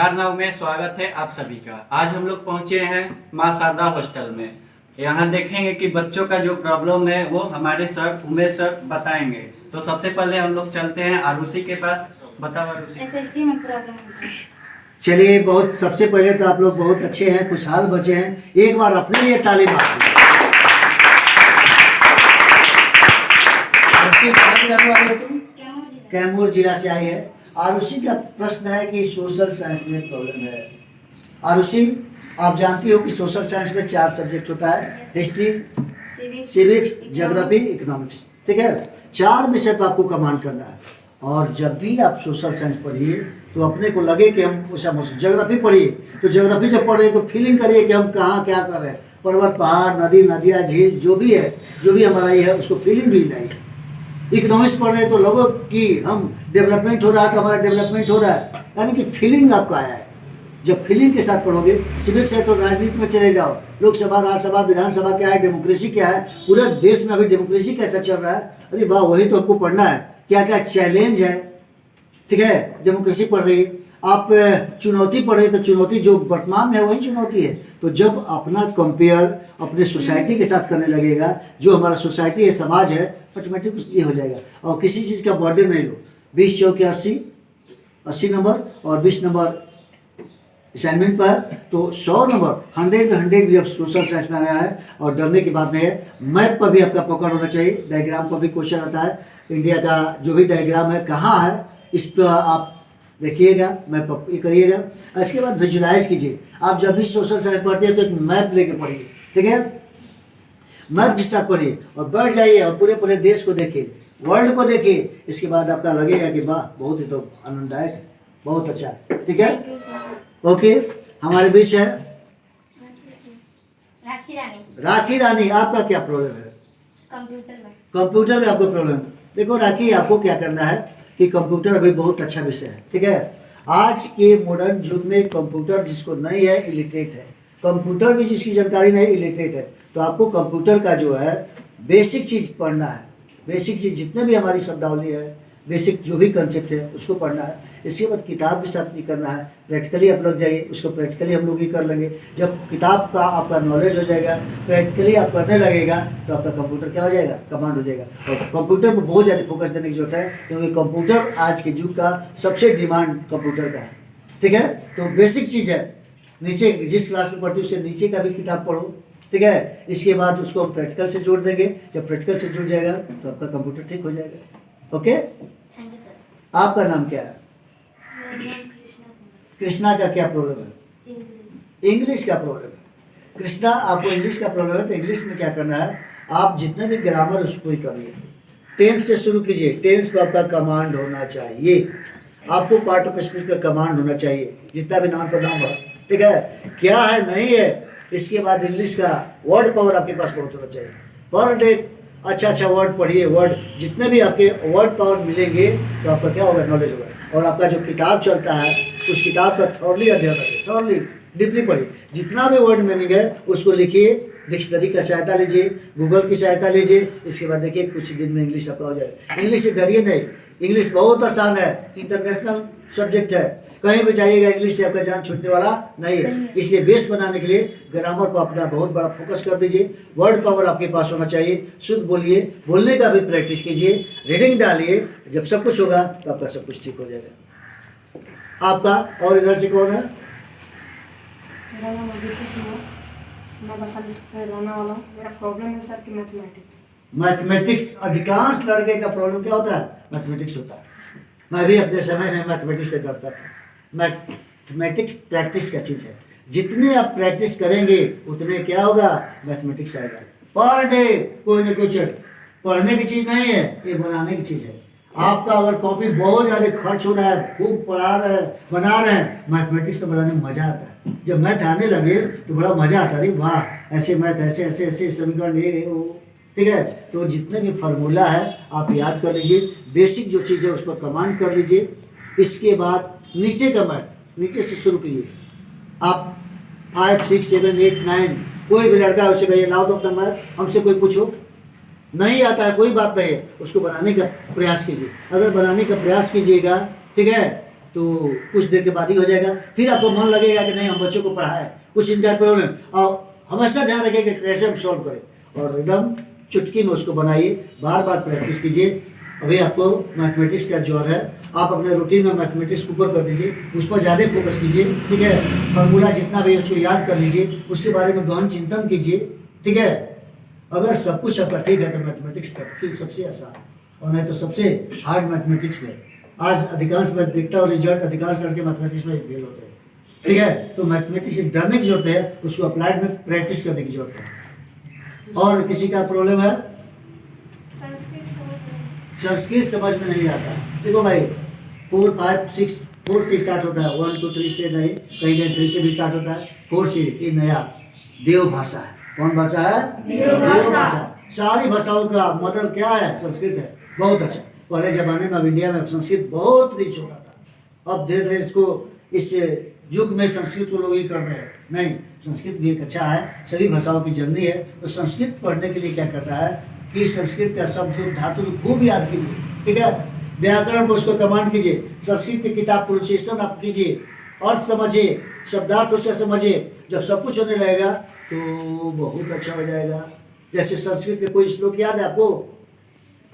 नाव में स्वागत है आप सभी का। आज हम लोग पहुंचे हैं मां शारदा हॉस्टल में। यहाँ देखेंगे कि बच्चों का जो प्रॉब्लम है वो हमारे सर उमेश सर बताएंगे। तो सबसे पहले हम लोग चलते हैं आरुषि के पास। बताओ आरुषि। एसएसटी में प्रॉब्लम है। चलिए, बहुत सबसे पहले तो आप लोग बहुत अच्छे हैं, खुशहाल बचे हैं। एक बार अपने लिए ताली मारिए। तुम कैमूर जिला से आई है। आरुषि का प्रश्न है कि सोशल साइंस में प्रॉब्लम है। आरुषि, आप जानती हो कि सोशल साइंस में 4 सब्जेक्ट होता है, हिस्ट्री, सिविक्स, ज्योग्राफी, इकोनॉमिक्स। ठीक है, 4 विषय पर आपको कमांड करना है। और जब भी आप सोशल साइंस पढ़िए तो अपने को लगे कि हम उसा ज्योग्राफी पढ़िए तो ज्योग्राफी जब पढ़े तो फीलिंग करिए कि हम कहाँ क्या कर रहे हैं। पर्वत, पहाड़, नदी, नदियाँ, झील जो भी है, जो भी हमारा ये है, उसको फीलिंग भी लाइए। इकोनॉमिक्स पढ़ रहे हैं तो लोगों कि हम डेवलपमेंट हो रहा है तो हमारा डेवलपमेंट हो रहा है, यानी कि फीलिंग आपका आया है। जब फीलिंग के साथ पढ़ोगे, सिविक्स है तो राजनीति में चले जाओ, लोकसभा, राज्यसभा, विधानसभा क्या है, डेमोक्रेसी क्या है, पूरे देश में अभी डेमोक्रेसी कैसा चल रहा है। अरे वाह, वही तो हमको पढ़ना है। क्या क्या चैलेंज है, ठीक है, डेमोक्रेसी पढ़ रही है। आप चुनौती पढ़े तो चुनौती जो वर्तमान में है वही चुनौती है। तो जब अपना कंपेयर अपने सोसाइटी के साथ करने लगेगा, जो हमारा सोसाइटी है, समाज है, ऑटोमेटिक ये हो जाएगा। और किसी चीज़ का बर्डन नहीं लो। 20 चौके 80 नंबर और 20 नंबर असाइनमेंट पर, तो 100 नंबर 100 में 100 भी अब सोशल साइंस में आया है। और डरने की बात नहीं है। मैप पर भी आपका पकड़ होना चाहिए। डायग्राम पर भी क्वेश्चन आता है। इंडिया का जो भी डायग्राम है कहाँ है, इस पर आप देखिएगा, मैप ये करिएगा। इसके बाद विजुलाइज कीजिए। आप जब भी सोशल साइंस पढ़ते हैं तो एक मैप लेके पढ़िए, ठीक है, मैप के साथ पढ़िए और बैठ जाइए और पूरे पूरे देश को देखिए, वर्ल्ड को देखिए। इसके बाद आपका लगेगा कि वाह, बहुत ही तो आनंददायक है, बहुत अच्छा, ठीक है। ओके, हमारे बीच है राखी रानी। आपका क्या प्रॉब्लम है? कंप्यूटर में आपको प्रॉब्लम। देखो राखी, आपको क्या करना है कि कंप्यूटर अभी बहुत अच्छा विषय है, ठीक है। आज के मॉडर्न युग में कंप्यूटर जिसको नहीं है, इलिटरेट है। कंप्यूटर की जिसकी जानकारी नहीं, इलिटरेट है। तो आपको कंप्यूटर का जो है बेसिक चीज़ पढ़ना है। बेसिक चीज़ जितने भी हमारी शब्दावली है, बेसिक जो भी कंसेप्ट है उसको पढ़ना है। इसके बाद किताब भी साथ नहीं करना है, प्रैक्टिकली आप लोग जाइए, उसको प्रैक्टिकली हम लोग ही कर लेंगे। जब किताब का आपका नॉलेज हो जाएगा, प्रैक्टिकली आप करने लगेगा तो आपका कंप्यूटर क्या हो जाएगा, कमांड हो जाएगा। और कंप्यूटर पर बहुत ज़्यादा फोकस देने की जरूरत है, क्योंकि कंप्यूटर आज के युग का सबसे डिमांड कंप्यूटर का है, ठीक है। तो बेसिक चीज़ है, नीचे जिस क्लास में पढ़ती है उससे नीचे का भी किताब पढ़ो, ठीक है। इसके बाद उसको हम प्रैक्टिकल से जोड़ देंगे। जब प्रैक्टिकल से जुड़ जाएगा तो आपका कंप्यूटर ठीक हो जाएगा। ओके, आपका नाम क्या है? कृष्णा का क्या प्रॉब्लम है? इंग्लिश का प्रॉब्लम है। कृष्णा, आपको इंग्लिश का प्रॉब्लम है तो इंग्लिश में क्या करना है, आप जितने भी ग्रामर उसको ही करिए। टेंस से शुरू कीजिए। टेंस पर आपका कमांड होना चाहिए। आपको पार्ट ऑफ स्पीच पे कमांड होना चाहिए, जितना भी नाम पर नाम है, ठीक है। क्या है नहीं है, इसके बाद इंग्लिश का वर्ड पावर आपके पास बहुत होना चाहिए। पर डे अच्छा वर्ड पढ़िए। वर्ड जितने भी आपके वर्ड पावर मिलेंगे तो आपका क्या होगा, नॉलेज होगा। और आपका जो किताब चलता है उस किताब का थॉरली अध्ययन करिए, थॉरली डीपली पढ़िए। जितना भी वर्ड मीनिंग है उसको लिखिए, डिक्शनरी का सहायता लीजिए, गूगल की सहायता लीजिए। इसके बाद देखिए कुछ दिन में इंग्लिश आपका हो जाएगा। इंग्लिश से डरिए नहीं, इंग्लिश बहुत आसान है, इंटरनेशनल सब्जेक्ट है। कहीं भी जाइएगा इंग्लिश से आपका जान छूटने वाला नहीं है। इसलिए बेस बनाने के लिए ग्रामर पर अपना बहुत बड़ा फोकस कर दीजिए। वर्ड पावर आपके पास होना चाहिए। शुद्ध बोलिए, बोलने का भी प्रैक्टिस कीजिए, रीडिंग डालिए। जब सब कुछ होगा तो आपका सब कुछ ठीक हो जाएगा। आपका और इधर से कौन है? मेरा नाम अदिति सिंह है, मैं बसाली से रहने वाला हूँ। मेरा प्रॉब्लम है सर कि मैथमेटिक्स। अधिकांश लड़के का प्रॉब्लम क्या होता है, मैथमेटिक्स होता है। मैं भी अपने समय में मैथमेटिक्स से डरता था। मैथमेटिक्स प्रैक्टिस का चीज़ है। जितने आप प्रैक्टिस करेंगे उतने क्या होगा, मैथमेटिक्स आएगा। पर डे कोई ना कुछ पढ़ने की चीज़ नहीं है, ये बनाने की चीज़ है। आपका अगर कॉपी बहुत ज़्यादा खर्च हो रहा है, खूब पढ़ा रहे हैं, बना रहे हैं, मैथमेटिक्स तो बनाने में मज़ा आता है। जब मैथ आने लगे तो बड़ा मज़ा आता है। वाह, ऐसे मैथ, ऐसे ऐसे ऐसे समीकरण, ये वो, ठीक है। तो जितने भी फार्मूला है आप याद कर लीजिए। बेसिक जो चीज़ है उस पर कमांड कर लीजिए। इसके बाद नीचे का मैथ नीचे से शुरू कीजिए। आप 5, 6, 7, 8, 9 कोई भी लड़का है उसे कहिए लाओ तो अपना मैथ, हमसे कोई पूछो, नहीं आता है कोई बात नहीं है, उसको बनाने का प्रयास कीजिए। अगर बनाने का प्रयास कीजिएगा, ठीक है, तो कुछ देर के बाद ही हो जाएगा। फिर आपको मन लगेगा कि नहीं हम बच्चों को पढ़ाएं, कुछ इनका प्रॉब्लम, और हमेशा ध्यान रखें कि कैसे हम सॉल्व करें, और एकदम चुटकी में उसको बनाइए, बार बार प्रैक्टिस कीजिए। अभी आपको मैथमेटिक्स का जोर है, आप अपने रूटीन में मैथमेटिक्स ऊपर कर दीजिए, उस पर ज़्यादा फोकस कीजिए, ठीक है। फार्मूला जितना भी है उसको याद कर लीजिए, उसके बारे में गहन चिंतन कीजिए, ठीक है। अगर सब कुछ आपका ठीक है तो मैथमेटिक्स सबसे आसान, और नहीं तो सबसे हार्ड मैथमेटिक्स में। आज अधिकांश मैं देखता हूँ रिजल्ट, अधिकांश लड़के मैथमेटिक्स में फेल होते हैं, ठीक है। तो मैथमेटिक्स से डरने की जरूरत है, उसको अप्लाइड में प्रैक्टिस करने की जरूरत है। और किसी का प्रॉब्लम है संस्कृत समझ में नहीं आता, देखो भाई 4 5 6 4 से स्टार्ट होता है, 1 2 3 से नहीं, कहीं कहीं 3 से भी स्टार्ट होता है, 4 से ये नया देव भाषा है। कौन भाषा है? देव भाषा। सारी भाषाओं का मदर क्या है? संस्कृत है। बहुत अच्छा। पहले जमाने में अब इंडिया में संस्कृत बहुत रिच होता था, अब धीरे धीरे इसको इस युग में संस्कृत को लोग ही कर रहे हैं। नहीं, संस्कृत भी एक अच्छा है, सभी भाषाओं की जननी है। तो संस्कृत पढ़ने के लिए क्या करता है कि संस्कृत का शब्द धातु खूब याद कीजिए, ठीक है। व्याकरण पर उसको कमांड कीजिए, संस्कृत की किताब प्रोनाउंसिएशन आप कीजिए, अर्थ समझिए, शब्दार्थ उसे समझिए। जब सब कुछ होने लगेगा तो बहुत अच्छा हो जाएगा। जैसे संस्कृत के कोई श्लोक याद है आपको?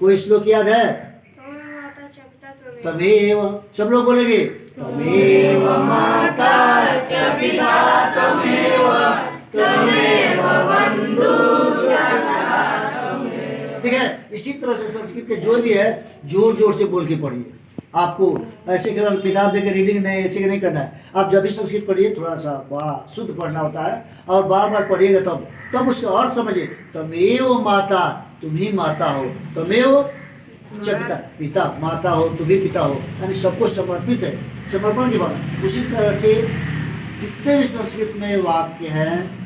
कोई श्लोक याद है? तमेव, सब लोग बोलेंगे तमेव माता च पिता तमेव तमेव बंधु च सखा। ठीक है, इसी तरह से संस्कृत के जो भी है जोर जोर से बोल के पढ़िए। आपको ऐसे केवल किताब देकर रीडिंग नहीं, ऐसे नहीं करना है। आप जब भी संस्कृत पढ़िए थोड़ा सा बड़ा शुद्ध पढ़ना होता है, और बार बार पढ़िएगा तब उसका अर्थ समझिए। तमेव माता, तुम ही माता हो, तमेव पिता, पिता माता हो, तुम ही पिता हो, यानी सबको समर्पित है, समर्पण की बात। उसी तरह से जितने भी संस्कृत में वाक्य हैं,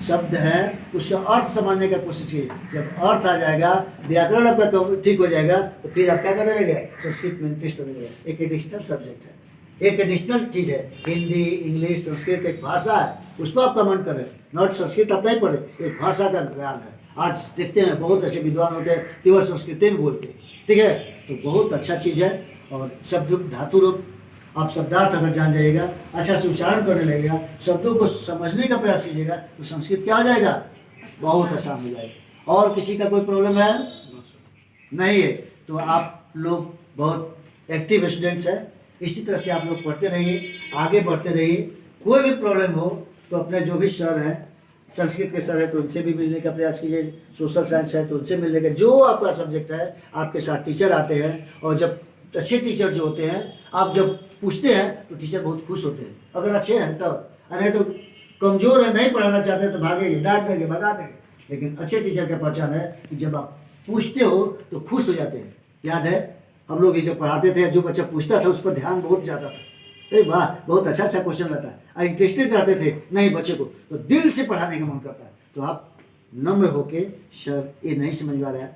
शब्द है, उसका अर्थ समझने का कोशिश कीजिए। जब अर्थ आ जाएगा, व्याकरण आपका ठीक हो जाएगा, तो फिर आप क्या करने लगे? संस्कृत में इंटरेस्ट होने लगेगा। एक एडिशनल सब्जेक्ट है, एक एडिशनल चीज़ है। हिंदी, इंग्लिश, संस्कृत एक भाषा है, उस पर आप कमेंट करें। नॉट संस्कृत आप नहीं पढ़े, एक भाषा का ज्ञान है। आज देखते हैं बहुत ऐसे विद्वान होते हैं केवल संस्कृत में बोलते हैं, ठीक है। तो बहुत अच्छा चीज़ है। और शब्द रूप, धातु रूप, आप शब्दार्थ अगर जान जाइएगा, अच्छा से उच्चारण करने लगेगा, शब्दों को समझने का प्रयास कीजिएगा, तो संस्कृत क्या हो जाएगा? बहुत आसान हो जाएगा। और किसी का कोई प्रॉब्लम है? नहीं है। तो आप लोग बहुत एक्टिव स्टूडेंट्स हैं, इसी तरह से आप लोग पढ़ते रहिए, आगे बढ़ते रहिए। कोई भी प्रॉब्लम हो तो अपने जो भी सर हैं, संस्कृत के सर है तो उनसे भी मिलने का प्रयास कीजिए, सोशल साइंस है तो उनसे मिलने का, जो आपका सब्जेक्ट है। आपके साथ टीचर आते हैं, और जब अच्छे टीचर जो होते हैं, आप जब पूछते हैं तो टीचर बहुत खुश होते हैं, अगर अच्छे हैं तब। अरे तो कमज़ोर है, नहीं पढ़ाना चाहते तो भागेंगे, डांट देंगे, भगा देंगे। लेकिन अच्छे टीचर का पहचान है कि जब आप पूछते हो तो खुश हो जाते हैं। याद है हम लोग ये जब पढ़ाते थे, जो बच्चा पूछता था उस पर ध्यान बहुत ज़्यादा था। अरे वाह, बहुत अच्छा अच्छा क्वेश्चन रहता है, और इंटरेस्टेड रहते थे नहीं बच्चे को, तो दिल से पढ़ाने का मन करता है। तो आप नम्र होके, सर ये नहीं समझ में आ रहा है,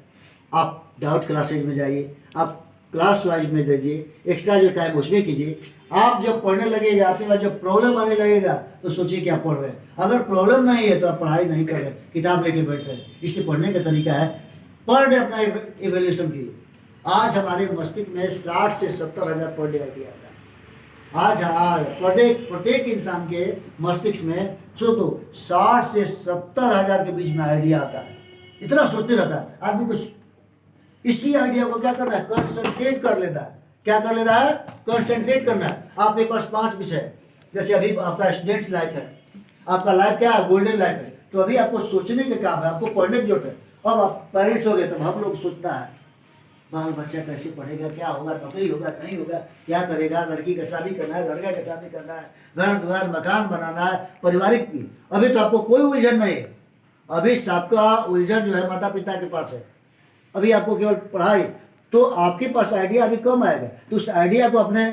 आप डाउट क्लासेज में जाइए, आप क्लास वाइज में दीजिए, एक्स्ट्रा जो टाइम उसमें कीजिए। आप जब पढ़ने लगेगा, आपके पास जब प्रॉब्लम आने लगेगा तो सोचिए कि आप पढ़ रहे हैं। अगर प्रॉब्लम नहीं है तो आप पढ़ाई नहीं कर रहे, किताब लेके बैठ रहे हैं। इसलिए पढ़ने का तरीका है, पर डे अपना इवेल्यूशन कीजिए। आज हमारे मस्तिष्क में 60 से 70 हज़ार पर डे आइडिया आता है। आज प्रत्येक इंसान के मस्तिष्क में तो 60 से 70 हज़ार के बीच में आइडिया आता है। इतना सोचते रहता है आदमी। कुछ इसी आइडिया को क्या करना है? कंसंट्रेट कर लेता है। क्या कर लेना है? कंसंट्रेट करना है। आपके पास 5 विषय, जैसे अभी आपका स्टूडेंट्स लाइफ है, आपका लाइफ क्या है? गोल्डन लाइफ है। तो अभी आपको सोचने का काम है, आपको पढ़ने की जरूरत है। अब आप पेरेंट्स हो गए तो हम लोग सोचता है बाल बच्चा कैसे पढ़ेगा, क्या होगा, नौकरी होगा नहीं होगा, क्या करेगा, लड़की का शादी करना है, लड़का का शादी करना है, घर द्वार मकान बनाना है, पारिवारिक भी। अभी तो आपको कोई उलझन नहीं है। अभी सबका उलझन जो है माता पिता के पास है। अभी आपको केवल पढ़ाई, तो आपके पास आइडिया अभी कम आएगा। तो उस आइडिया को अपने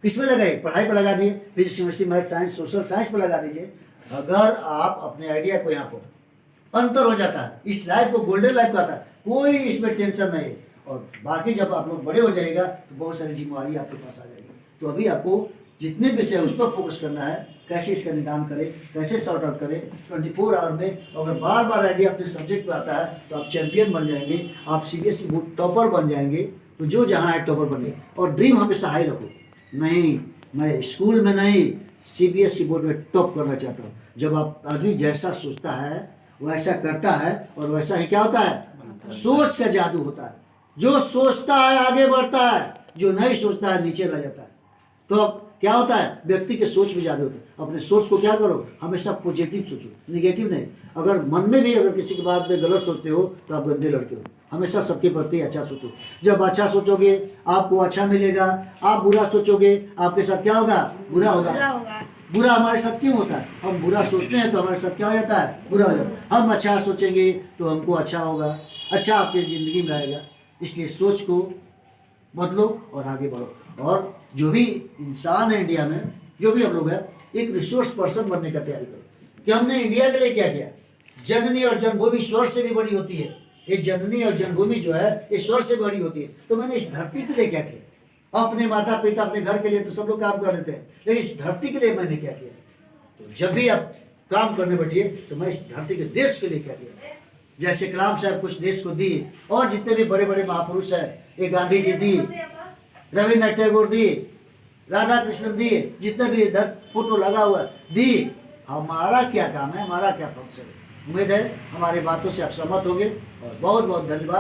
किस में लगाइए? पढ़ाई पर लगा दिए, physics, chemistry, math, science, social science पर लगा दीजिए। अगर आप अपने आइडिया को, यहाँ पर अंतर हो जाता है, इस लाइफ को गोल्डन लाइफ का आता है, कोई इसमें टेंशन नहीं है। और बाकी जब आप लोग बड़े हो जाएगा तो बहुत सारी जिम्मेवारी आपके पास आ जाएगी। तो अभी आपको जितने विषय है उस पर फोकस करना है, कैसे इसका निदान करें, कैसे सॉर्ट आउट करें 24 आवर में। अगर बार बार आइडिया अपने सब्जेक्ट पे आता है तो आप चैंपियन बन जाएंगे, आप सीबीएसई बोर्ड टॉपर बन जाएंगे। तो जो जहाँ है टॉपर बने, और ड्रीम हमेशा हाई रखो। नहीं, मैं स्कूल में नहीं, सीबीएसई बोर्ड में टॉप करना चाहता हूँ। जब आप आदमी जैसा सोचता है वैसा करता है, और वैसा ही क्या होता है, सोच का जादू होता है। जो सोचता है आगे बढ़ता है, जो नहीं सोचता है नीचे रह जाता है। तो अब क्या होता है, व्यक्ति के सोच में जादू होता है। अपने सोच को क्या करो, हमेशा पॉजिटिव सोचो, निगेटिव नहीं। अगर मन में भी अगर किसी के बात में गलत सोचते हो तो आप गंदे लड़के हो। हमेशा सबके प्रति अच्छा सोचो। जब अच्छा सोचोगे आपको अच्छा मिलेगा, आप बुरा सोचोगे आपके साथ क्या होगा, बुरा होगा। बुरा हमारे साथ क्यों होता है, हम बुरा सोचते हैं तो हमारे साथ क्या हो जाता है, बुरा हो जाता है। हम अच्छा सोचेंगे तो हमको अच्छा होगा, अच्छा आपकी ज़िंदगी में आएगा। इसलिए सोच को बदलो और आगे बढ़ो। और जो भी इंसान है इंडिया में, जो भी हम लोग हैं, एक रिसोर्स पर्सन बनने का तैयारी करो कि हमने इंडिया के लिए क्या किया। जननी और जन्मभूमि स्वर्ग से भी बड़ी होती है। ये जननी और जन्मभूमि जो है ये स्वर्ग से बड़ी होती है। तो मैंने इस धरती के लिए क्या किया, अपने माता पिता अपने घर के लिए तो सब लोग काम कर लेते हैं, लेकिन इस धरती के लिए मैंने क्या किया। तो जब भी आप काम करने बैठिए तो मैं इस धरती के देश के लिए क्या किया। जैसे कलाम साहब कुछ देश को दी, और जितने भी बड़े बड़े महापुरुष हैं, ये गांधी जी दी, रविन्द्रनाथ टैगोर दी, राधा कृष्ण दी, जितने भी इधर फोटो लगा हुआ दी। हमारा क्या काम है, हमारा क्या फंक्शन है। उम्मीद है हमारी बातों से आप सहमत होंगे, और बहुत बहुत धन्यवाद।